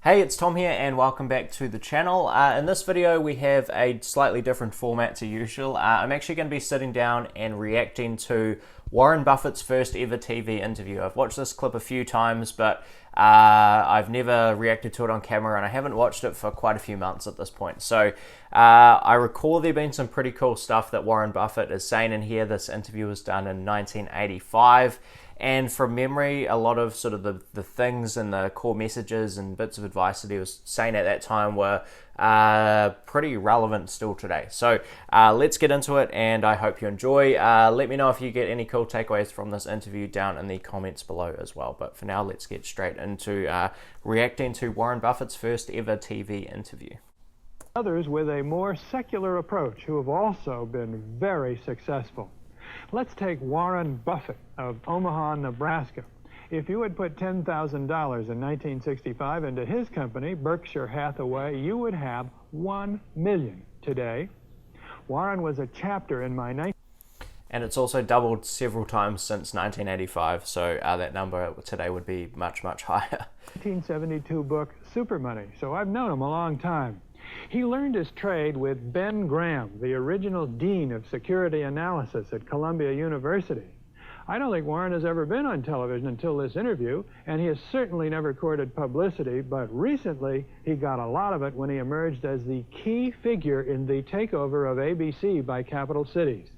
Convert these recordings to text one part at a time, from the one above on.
Hey, it's Tom here and welcome back to the channel. In this video we have a slightly different format to usual. I'm actually going to be sitting down and reacting to Warren Buffett's first ever TV interview. I've watched this clip a few times, but I've never reacted to it on camera, and I haven't watched it for quite a few months at this point. So I recall there being some pretty cool stuff that Warren Buffett is saying in here. This interview was done in 1985. And from memory, a lot of sort of the things and the core messages and bits of advice that he was saying at that time were pretty relevant still today. So let's get into it, and I hope you enjoy. Let me know if you get any cool takeaways from this interview down in the comments below as well. But for now, let's get straight into reacting to Warren Buffett's first ever TV interview. Others with a more secular approach who have also been very successful. Let's take Warren Buffett of Omaha, Nebraska. If you had put $10,000 in 1965 into his company, Berkshire Hathaway, you would have $1 million today. Warren was a chapter in my And it's also doubled several times since 1985, so that number today would be much, much higher. 1972 book, Super Money, so I've known him a long time. He learned his trade with Ben Graham, the original dean of security analysis at Columbia University. I don't think Warren has ever been on television until this interview, and he has certainly never courted publicity, but recently he got a lot of it when he emerged as the key figure in the takeover of ABC by Capital Cities.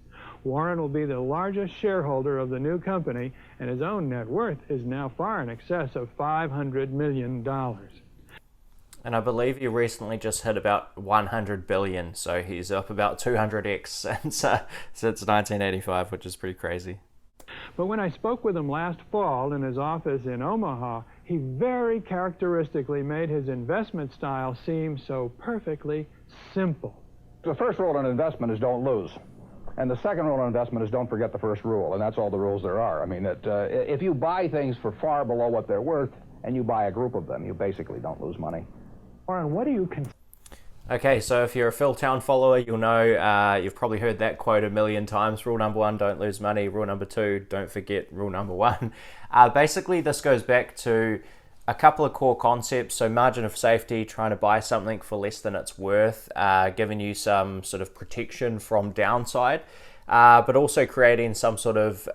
Warren will be the largest shareholder of the new company, and his own net worth is now far in excess of $500 million. And I believe he recently just hit about 100 billion, so he's up about 200x since 1985, which is pretty crazy. But when I spoke with him last fall in his office in Omaha, he very characteristically made his investment style seem so perfectly simple. The first rule in investment is don't lose. And the second rule in investment is don't forget the first rule, and that's all the rules there are. I mean, if you buy things for far below what they're worth, and you buy a group of them, you basically don't lose money. Warren, what do you consider? Okay, so if you're a Phil Town follower, you'll know you've probably heard that quote a million times. Rule number one, don't lose money. Rule number two, don't forget rule number one. Basically, this goes back to a couple of core concepts. So margin of safety, trying to buy something for less than it's worth, giving you some sort of protection from downside, but also creating some sort of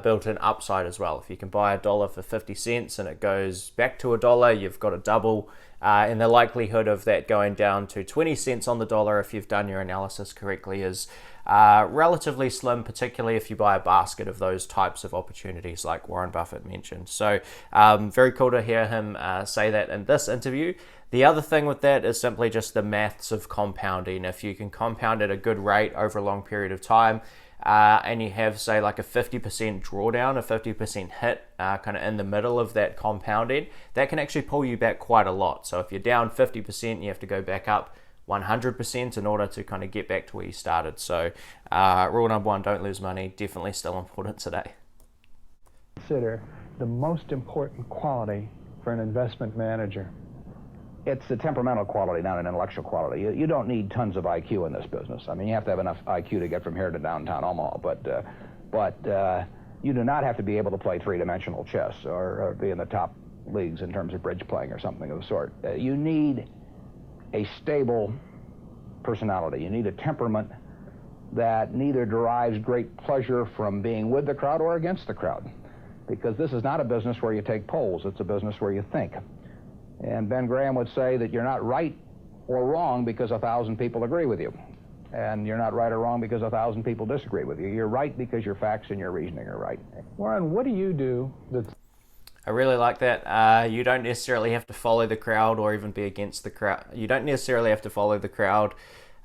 built-in upside as well. If you can buy $1 for 50 cents and it goes back to $1, you've got a double. And the likelihood of that going down to 20 cents on the dollar, if you've done your analysis correctly, is relatively slim, particularly if you buy a basket of those types of opportunities like Warren Buffett mentioned. So very cool to hear him say that in this interview. The other thing with that is simply just the maths of compounding. If you can compound at a good rate over a long period of time, and you have, say, like a 50% drawdown, a 50% hit kind of in the middle of that compounding, that can actually pull you back quite a lot. So if you're down 50%, you have to go back up 100% in order to kind of get back to where you started. So rule number one, don't lose money, definitely still important today. Consider the most important quality for an investment manager. It's a temperamental quality, not an intellectual quality. You don't need tons of IQ in this business. I mean, you have to have enough IQ to get from here to downtown Omaha, but you do not have to be able to play three-dimensional chess or be in the top leagues in terms of bridge playing or something of the sort. You need a stable personality. You need a temperament that neither derives great pleasure from being with the crowd or against the crowd, because this is not a business where you take polls. It's a business where you think. And Ben Graham would say that you're not right or wrong because 1,000 people agree with you. And you're not right or wrong because 1,000 people disagree with you. You're right because your facts and your reasoning are right. Warren, what do you do that's... I really like that. You don't necessarily have to follow the crowd or even be against the crowd. You don't necessarily have to follow the crowd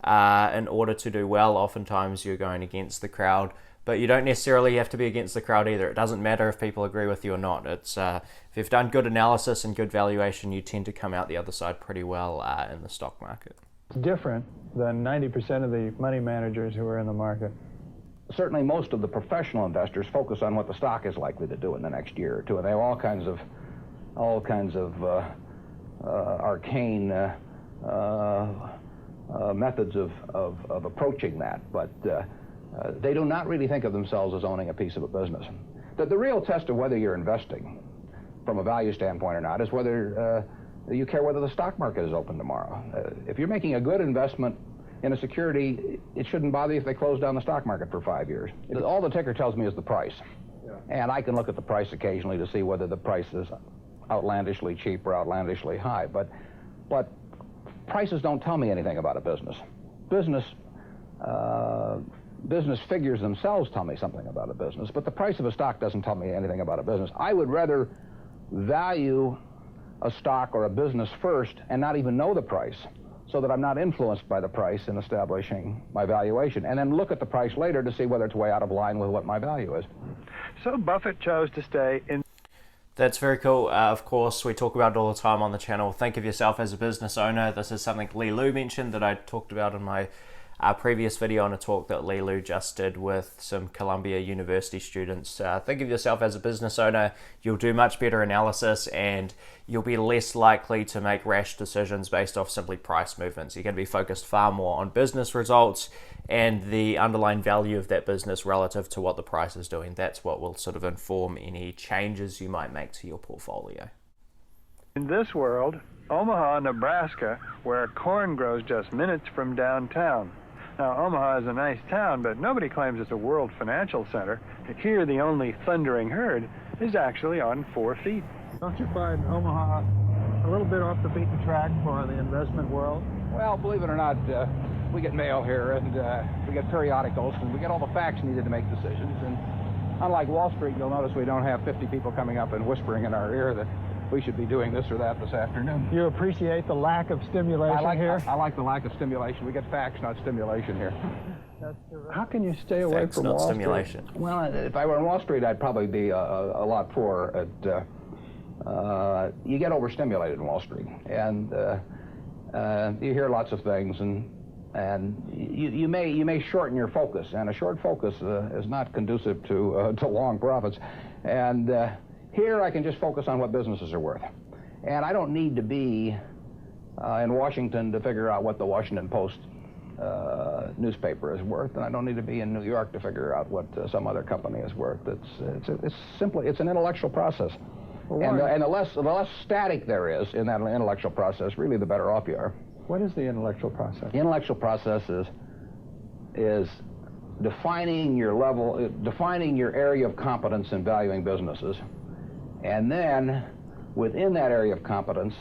in order to do well. Oftentimes you're going against the crowd. But you don't necessarily have to be against the crowd either. It doesn't matter if people agree with you or not. It's if you've done good analysis and good valuation, you tend to come out the other side pretty well in the stock market. It's different than 90% of the money managers who are in the market. Certainly most of the professional investors focus on what the stock is likely to do in the next year or two, and they have all kinds of arcane methods of approaching that. But they do not really think of themselves as owning a piece of a business. The real test of whether you're investing from a value standpoint or not is whether You care whether the stock market is open tomorrow. If you're making a good investment in a security, it shouldn't bother you if they close down the stock market for 5 years. All the ticker tells me is the price. Yeah. And I can look at the price occasionally to see whether the price is outlandishly cheap or outlandishly high. But prices don't tell me anything about a business. Business figures themselves tell me something about a business, but the price of a stock doesn't tell me anything about a business. I would rather value a stock or a business first and not even know the price, so that I'm not influenced by the price in establishing my valuation, and then look at the price later to see whether it's way out of line with what my value is. So Buffett chose to stay in. That's very cool. Of course, we talk about it all the time on the channel. Think of yourself as a business owner. This is something Li Lu mentioned that I talked about in my previous video on a talk that Li Lu just did with some Columbia University students. Think of yourself as a business owner. You'll do much better analysis and you'll be less likely to make rash decisions based off simply price movements. You're going to be focused far more on business results and the underlying value of that business relative to what the price is doing. That's what will sort of inform any changes you might make to your portfolio. In this world, Omaha, Nebraska, where corn grows just minutes from downtown. Now, Omaha is a nice town, but nobody claims it's a world financial center. Here, the only thundering herd is actually on 4 feet. Don't you find Omaha a little bit off the beaten track for the investment world? Well, believe it or not, we get mail here, and we get periodicals, and we get all the facts needed to make decisions. And unlike Wall Street, you'll notice we don't have 50 people coming up and whispering in our ear that we should be doing this or that this afternoon. You appreciate the lack of stimulation here? I like the lack of stimulation. We get facts, not stimulation here. How can you stay away Facts, from not Wall stimulation. Street? Well, if I were on Wall Street, I'd probably be a lot poorer. You get overstimulated in Wall Street, and you hear lots of things, and you may shorten your focus, and a short focus is not conducive to long profits. And here I can just focus on what businesses are worth. And I don't need to be in Washington to figure out what the Washington Post newspaper is worth, and I don't need to be in New York to figure out what some other company is worth. It's simply an intellectual process. Well, and the less static there is in that intellectual process, really the better off you are. What is the intellectual process? The intellectual process is defining your area of competence in valuing businesses, and then within that area of competence,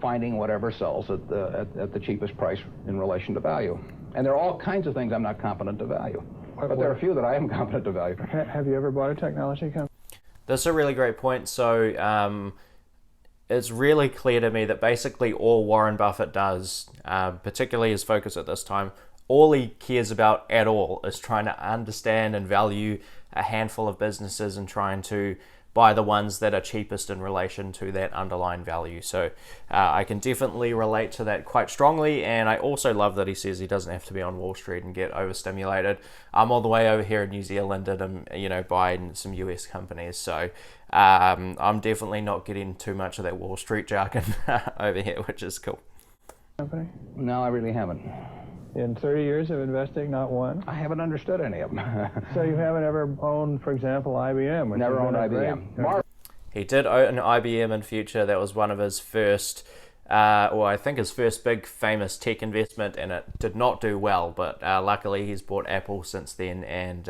finding whatever sells at the cheapest price in relation to value. And there are all kinds of things I'm not competent to value, but there are a few that I am competent to value. Have you ever bought a technology company? That's a really great point. So it's really clear to me that basically all Warren Buffett does, particularly his focus at this time, all he cares about at all is trying to understand and value a handful of businesses and trying to buy the ones that are cheapest in relation to that underlying value. So I can definitely relate to that quite strongly, and I also love that he says he doesn't have to be on Wall Street and get overstimulated. I'm all the way over here in New Zealand and I'm buying some US companies, so I'm definitely not getting too much of that Wall Street jargon over here, which is cool. Company? No, I really haven't. In 30 years of investing, not one? I haven't understood any of them. So you haven't ever owned, for example, IBM? Which Never owned IBM. He did own IBM in Future. That was one of his first, I think his first big famous tech investment, and it did not do well, but luckily he's bought Apple since then, and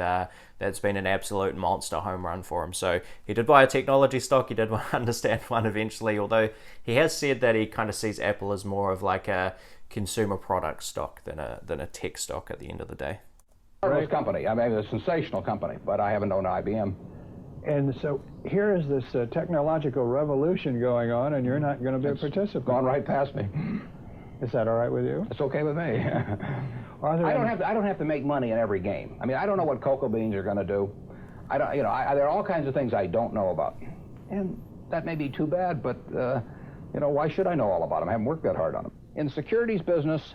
that's been an absolute monster home run for him. So he did buy a technology stock, he did understand one eventually, although he has said that he kind of sees Apple as more of like a consumer product stock than a tech stock at the end of the day. Marvelous company. I mean, it's a sensational company, but I haven't owned IBM. And so here is this technological revolution going on, and you're not going to be a participant. Gone right past me. Is that all right with you? It's okay with me. I don't have to make money in every game. I mean, I don't know what cocoa beans are going to do. There are all kinds of things I don't know about, and that may be too bad. But why should I know all about them? I haven't worked that hard on them. In the securities business,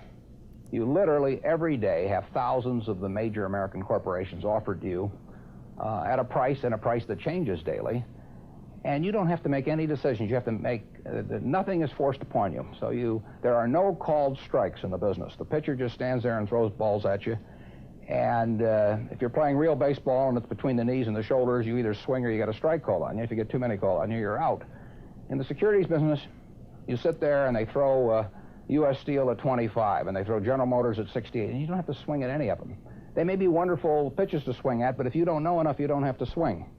you literally every day have thousands of the major American corporations offered to you at a price that changes daily, and you don't have to make any decisions. You have to make nothing is forced upon you. So there are no called strikes in the business. The pitcher just stands there and throws balls at you, and if you're playing real baseball and it's between the knees and the shoulders, you either swing or you get a strike call on you. If you get too many called on you, you're out. In the securities business, You sit there and they throw U.S. Steel at 25, and they throw General Motors at 68, and you don't have to swing at any of them. They may be wonderful pitches to swing at, but if you don't know enough, you don't have to swing.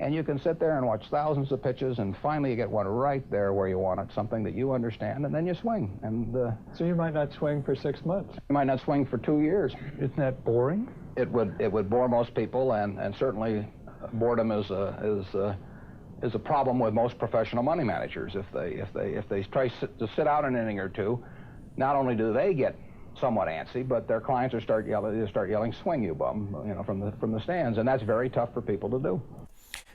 And you can sit there and watch thousands of pitches, and finally you get one right there where you want it, something that you understand, and then you swing. And so you might not swing for 6 months. You might not swing for 2 years. Isn't that boring? It would bore most people, and certainly boredom is a problem with most professional money managers. If they try to sit out an inning or two, not only do they get somewhat antsy, but their clients start yelling, "Swing, you bum," from the stands, and that's very tough for people to do.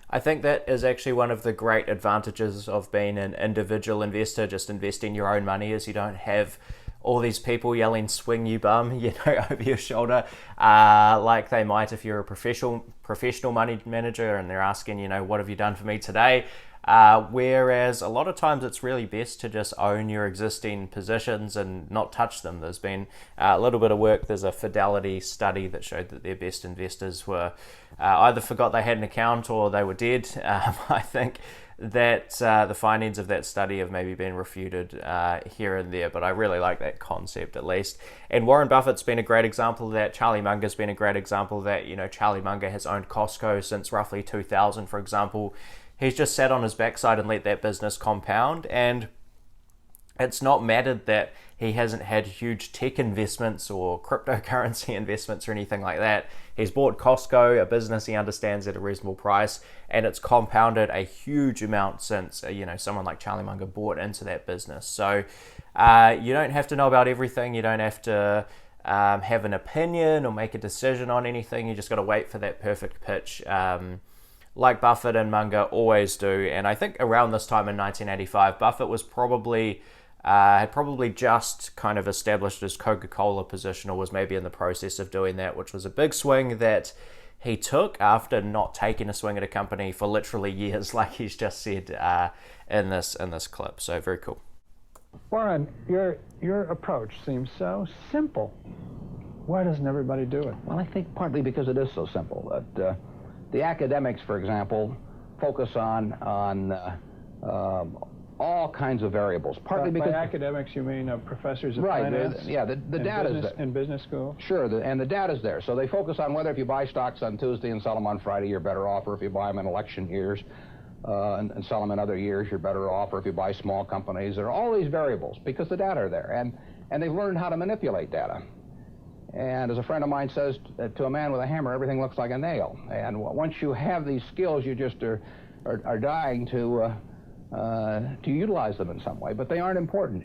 I think that is actually one of the great advantages of being an individual investor, just investing your own money, is you don't have all these people yelling "swing, you bum," over your shoulder, like they might if you're a professional money manager and they're asking, what have you done for me today? Whereas a lot of times it's really best to just own your existing positions and not touch them. There's been a little bit of work. There's a Fidelity study that showed that their best investors were either forgot they had an account or they were dead. I think that the findings of that study have maybe been refuted here and there, but I really like that concept at least. And Warren Buffett's been a great example of that. Charlie Munger's been a great example of that. Charlie Munger has owned Costco since roughly 2000, for example. He's just sat on his backside and let that business compound, and it's not mattered that he hasn't had huge tech investments or cryptocurrency investments or anything like that. He's bought Costco, a business he understands at a reasonable price, and it's compounded a huge amount since someone like Charlie Munger bought into that business. So you don't have to know about everything. You don't have to have an opinion or make a decision on anything. You just got to wait for that perfect pitch. Like Buffett and Munger always do. And I think around this time in 1985, Buffett was had probably just kind of established his Coca-Cola position, or was maybe in the process of doing that, which was a big swing that he took after not taking a swing at a company for literally years, like he's just said in this clip. So very cool. Warren, your approach seems so simple. Why doesn't everybody do it? Well, I think partly because it is so simple. That the academics, for example, focus on all kinds of variables. Partly because by academics you mean professors of right, finance? Yeah, the data's there. In business school? Sure, and the data's there. So they focus on whether if you buy stocks on Tuesday and sell them on Friday, you're better off, or if you buy them in election years and sell them in other years, you're better off, or if you buy small companies. There are all these variables because the data are there, and they've learned how to manipulate data. And as a friend of mine says, to a man with a hammer, everything looks like a nail. And once you have these skills, you just are dying to utilize them in some way, but they aren't important.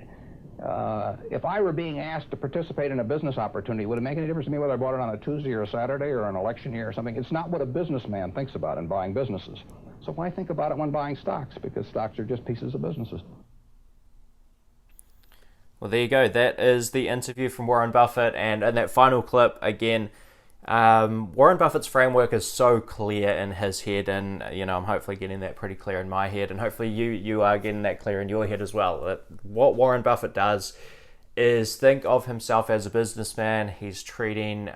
If I were being asked to participate in a business opportunity, would it make any difference to me whether I bought it on a Tuesday or a Saturday or an election year or something? It's not what a businessman thinks about in buying businesses. So why think about it when buying stocks? Because stocks are just pieces of businesses. Well, there you go. That is the interview from Warren Buffett. And in that final clip, again, Warren Buffett's framework is so clear in his head, and I'm hopefully getting that pretty clear in my head, and hopefully you are getting that clear in your head as well. What Warren Buffett does is think of himself as a businessman. He's treating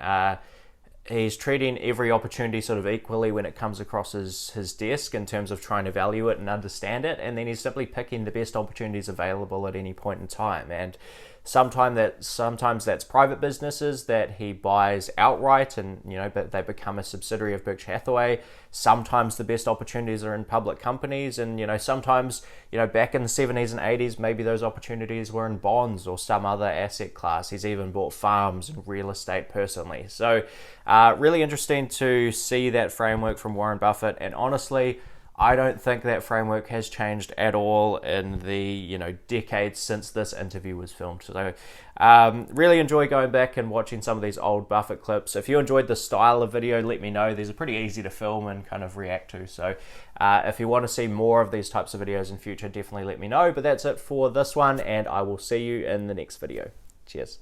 every opportunity sort of equally when it comes across his desk in terms of trying to value it and understand it, and then he's simply picking the best opportunities available at any point in time. And sometimes that's private businesses that he buys outright, and but they become a subsidiary of Berkshire Hathaway. Sometimes the best opportunities are in public companies, and sometimes back in the 70s and 80s, maybe those opportunities were in bonds or some other asset class. He's even bought farms and real estate personally. So really interesting to see that framework from Warren Buffett, and honestly, I don't think that framework has changed at all in the decades since this interview was filmed. So really enjoy going back and watching some of these old Buffett clips. If you enjoyed the style of video, let me know. These are pretty easy to film and kind of react to. So if you want to see more of these types of videos in future, definitely let me know. But that's it for this one, and I will see you in the next video. Cheers.